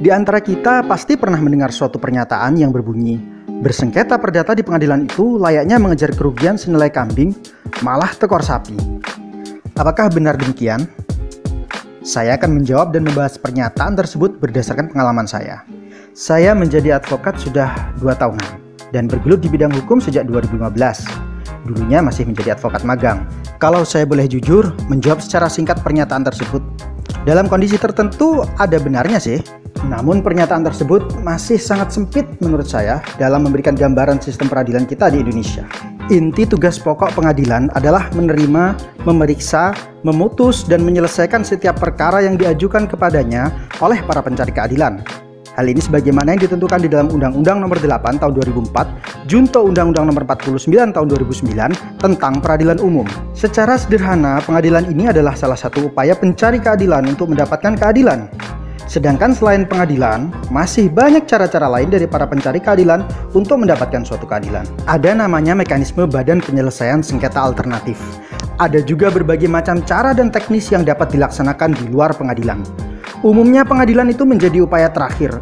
Di antara kita pasti pernah mendengar suatu pernyataan yang berbunyi, bersengketa perdata di pengadilan itu layaknya mengejar kerugian senilai kambing, malah tekor sapi. Apakah benar demikian? Saya akan menjawab dan membahas pernyataan tersebut berdasarkan pengalaman saya. Saya menjadi advokat sudah 2 tahunan dan bergelut di bidang hukum sejak 2015. Dulunya masih menjadi advokat magang. Kalau saya boleh jujur, menjawab secara singkat pernyataan tersebut. Dalam kondisi tertentu ada benarnya sih. Namun pernyataan tersebut masih sangat sempit menurut saya dalam memberikan gambaran sistem peradilan kita di Indonesia. Inti tugas pokok pengadilan adalah menerima, memeriksa, memutus, dan menyelesaikan setiap perkara yang diajukan kepadanya oleh para pencari keadilan. Hal ini sebagaimana yang ditentukan di dalam Undang-Undang Nomor 8 Tahun 2004, Junto Undang-Undang Nomor 49 Tahun 2009 tentang Peradilan Umum. Secara sederhana, pengadilan ini adalah salah satu upaya pencari keadilan untuk mendapatkan keadilan. Sedangkan selain pengadilan, masih banyak cara-cara lain dari para pencari keadilan untuk mendapatkan suatu keadilan. Ada namanya mekanisme badan penyelesaian sengketa alternatif. Ada juga berbagai macam cara dan teknis yang dapat dilaksanakan di luar pengadilan. Umumnya pengadilan itu menjadi upaya terakhir,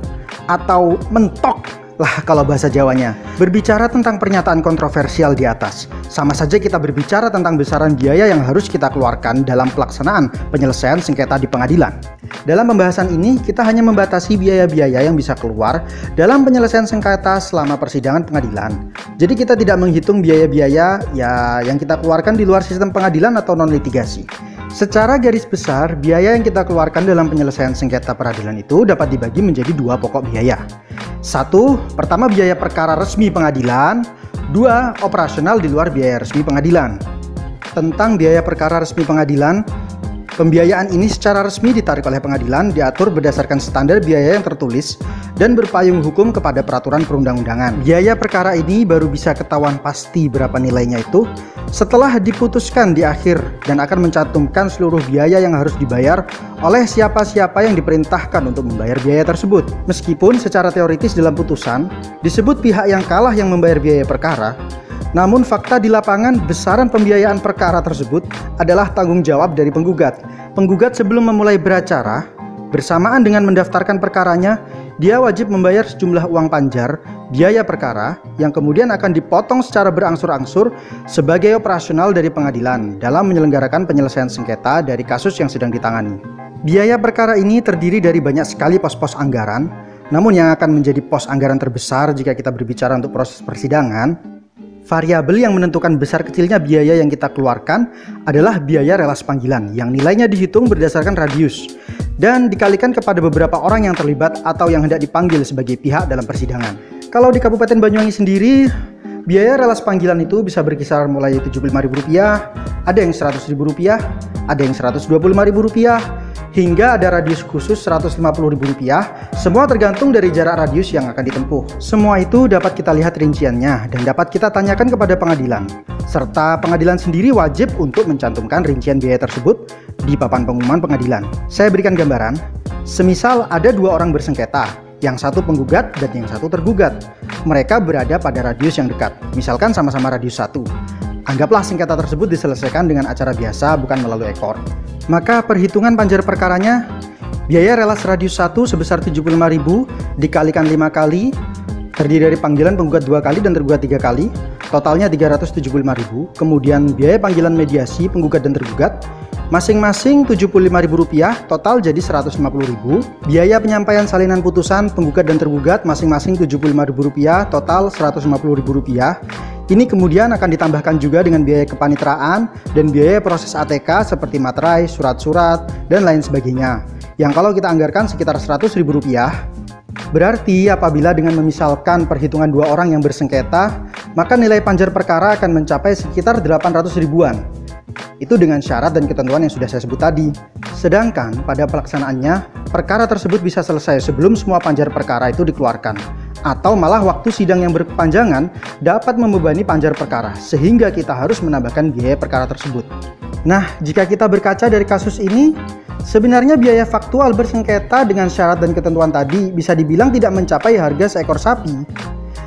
atau mentok lah kalau bahasa Jawanya. Berbicara tentang pernyataan kontroversial di atas, sama saja kita berbicara tentang besaran biaya yang harus kita keluarkan dalam pelaksanaan penyelesaian sengketa di pengadilan. Dalam pembahasan ini, kita hanya membatasi biaya-biaya yang bisa keluar dalam penyelesaian sengketa selama persidangan pengadilan. Jadi kita tidak menghitung biaya-biaya yang kita keluarkan di luar sistem pengadilan atau non-litigasi. Secara garis besar, biaya yang kita keluarkan dalam penyelesaian sengketa peradilan itu dapat dibagi menjadi 2 pokok biaya. 1. Pertama, biaya perkara resmi pengadilan. 2. Operasional di luar biaya resmi pengadilan. Tentang biaya perkara resmi pengadilan, pembiayaan ini secara resmi ditarik oleh pengadilan, diatur berdasarkan standar biaya yang tertulis dan berpayung hukum kepada peraturan perundang-undangan. Biaya perkara ini baru bisa ketahuan pasti berapa nilainya itu setelah diputuskan di akhir dan akan mencantumkan seluruh biaya yang harus dibayar oleh siapa-siapa yang diperintahkan untuk membayar biaya tersebut. Meskipun secara teoritis dalam putusan disebut pihak yang kalah yang membayar biaya perkara, namun fakta di lapangan besaran pembiayaan perkara tersebut adalah tanggung jawab dari penggugat. Penggugat sebelum memulai beracara, bersamaan dengan mendaftarkan perkaranya, dia wajib membayar sejumlah uang panjar, biaya perkara, yang kemudian akan dipotong secara berangsur-angsur sebagai operasional dari pengadilan dalam menyelenggarakan penyelesaian sengketa dari kasus yang sedang ditangani. Biaya perkara ini terdiri dari banyak sekali pos-pos anggaran, namun yang akan menjadi pos anggaran terbesar jika kita berbicara untuk proses persidangan, variabel yang menentukan besar kecilnya biaya yang kita keluarkan adalah biaya relas panggilan yang nilainya dihitung berdasarkan radius dan dikalikan kepada beberapa orang yang terlibat atau yang hendak dipanggil sebagai pihak dalam persidangan. Kalau di Kabupaten Banyuwangi sendiri, biaya relas panggilan itu bisa berkisar mulai Rp75.000, ada yang Rp100.000, ada yang Rp125.000, hingga ada radius khusus Rp150.000, semua tergantung dari jarak radius yang akan ditempuh. Semua itu dapat kita lihat rinciannya dan dapat kita tanyakan kepada pengadilan. Serta pengadilan sendiri wajib untuk mencantumkan rincian biaya tersebut di papan pengumuman pengadilan. Saya berikan gambaran, semisal ada 2 orang bersengketa, yang satu penggugat dan yang satu tergugat. Mereka berada pada radius yang dekat, misalkan sama-sama radius 1. Anggaplah sengketa tersebut diselesaikan dengan acara biasa, bukan melalui ekor. Maka perhitungan panjar perkaranya, biaya relas radius 1 sebesar Rp75.000 dikalikan 5 kali, terdiri dari panggilan penggugat 2 kali dan tergugat 3 kali, totalnya Rp375.000. Kemudian biaya panggilan mediasi penggugat dan tergugat, masing-masing Rp75.000, total jadi Rp150.000. Biaya penyampaian salinan putusan penggugat dan tergugat masing-masing Rp75.000, total Rp150.000. Ini kemudian akan ditambahkan juga dengan biaya kepanitraan dan biaya proses ATK seperti materai, surat-surat, dan lain sebagainya, yang kalau kita anggarkan sekitar Rp100.000. Berarti apabila dengan memisalkan perhitungan 2 orang yang bersengketa, maka nilai panjar perkara akan mencapai sekitar 800.000-an. Itu dengan syarat dan ketentuan yang sudah saya sebut tadi. Sedangkan pada pelaksanaannya, perkara tersebut bisa selesai sebelum semua panjar perkara itu dikeluarkan, atau malah waktu sidang yang berkepanjangan dapat membebani panjar perkara, sehingga kita harus menambahkan biaya perkara tersebut. Nah, jika kita berkaca dari kasus ini, sebenarnya biaya faktual bersengketa dengan syarat dan ketentuan tadi bisa dibilang tidak mencapai harga seekor sapi,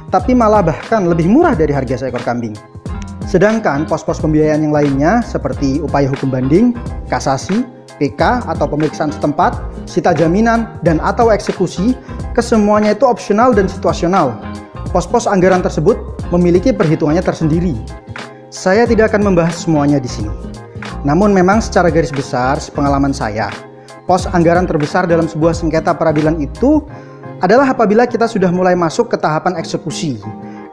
tapi malah bahkan lebih murah dari harga seekor kambing. Sedangkan pos-pos pembiayaan yang lainnya seperti upaya hukum banding, kasasi, SPK atau pemeriksaan setempat, sita jaminan, dan atau eksekusi, kesemuanya itu opsional dan situasional. Pos-pos anggaran tersebut memiliki perhitungannya tersendiri. Saya tidak akan membahas semuanya di sini. Namun memang secara garis besar, sepengalaman saya, pos anggaran terbesar dalam sebuah sengketa peradilan itu adalah apabila kita sudah mulai masuk ke tahapan eksekusi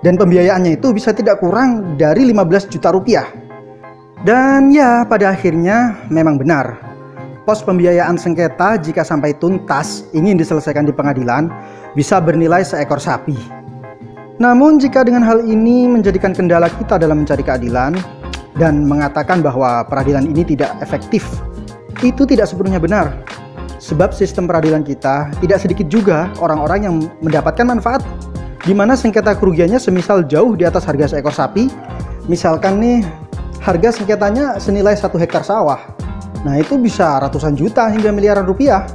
dan pembiayaannya itu bisa tidak kurang dari 15 juta rupiah. Dan ya, pada akhirnya memang benar, pos pembiayaan sengketa jika sampai tuntas ingin diselesaikan di pengadilan bisa bernilai seekor sapi. Namun jika dengan hal ini menjadikan kendala kita dalam mencari keadilan dan mengatakan bahwa peradilan ini tidak efektif, itu tidak sepenuhnya benar. Sebab sistem peradilan kita tidak sedikit juga orang-orang yang mendapatkan manfaat, di mana sengketa kerugiannya semisal jauh di atas harga seekor sapi. Misalkan nih, harga sengketanya senilai 1 hektar sawah. Nah, itu bisa ratusan juta hingga miliaran rupiah.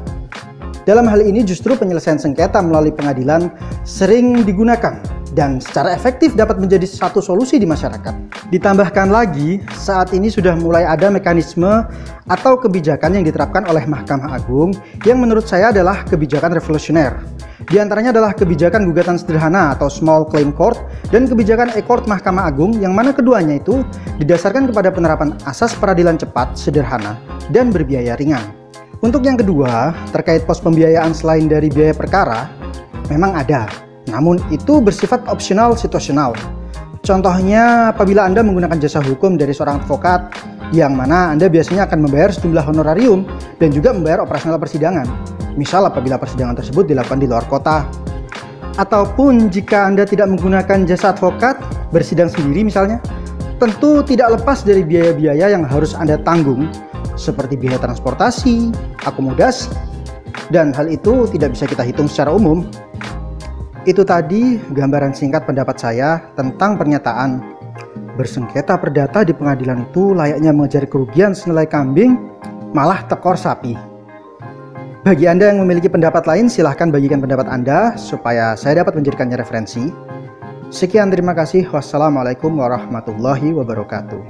Dalam hal ini justru penyelesaian sengketa melalui pengadilan sering digunakan dan secara efektif dapat menjadi satu solusi di masyarakat. Ditambahkan lagi, saat ini sudah mulai ada mekanisme atau kebijakan yang diterapkan oleh Mahkamah Agung yang menurut saya adalah kebijakan revolusioner. Di antaranya adalah kebijakan gugatan sederhana atau small claim court dan kebijakan e-court Mahkamah Agung, yang mana keduanya itu didasarkan kepada penerapan asas peradilan cepat, sederhana, dan berbiaya ringan. Untuk yang kedua, terkait pos pembiayaan selain dari biaya perkara, memang ada. Namun itu bersifat opsional situasional. Contohnya apabila Anda menggunakan jasa hukum dari seorang advokat, yang mana Anda biasanya akan membayar sejumlah honorarium dan juga membayar operasional persidangan. Misal apabila persidangan tersebut dilakukan di luar kota. Ataupun jika Anda tidak menggunakan jasa advokat, bersidang sendiri misalnya, tentu tidak lepas dari biaya-biaya yang harus Anda tanggung, seperti biaya transportasi, akomodasi, dan hal itu tidak bisa kita hitung secara umum. Itu tadi gambaran singkat pendapat saya tentang pernyataan bersengketa perdata di pengadilan itu layaknya mengejar kerugian senilai kambing, malah tekor sapi. Bagi Anda yang memiliki pendapat lain, silahkan bagikan pendapat Anda supaya saya dapat menjadikannya referensi. Sekian, terima kasih. Wassalamualaikum warahmatullahi wabarakatuh.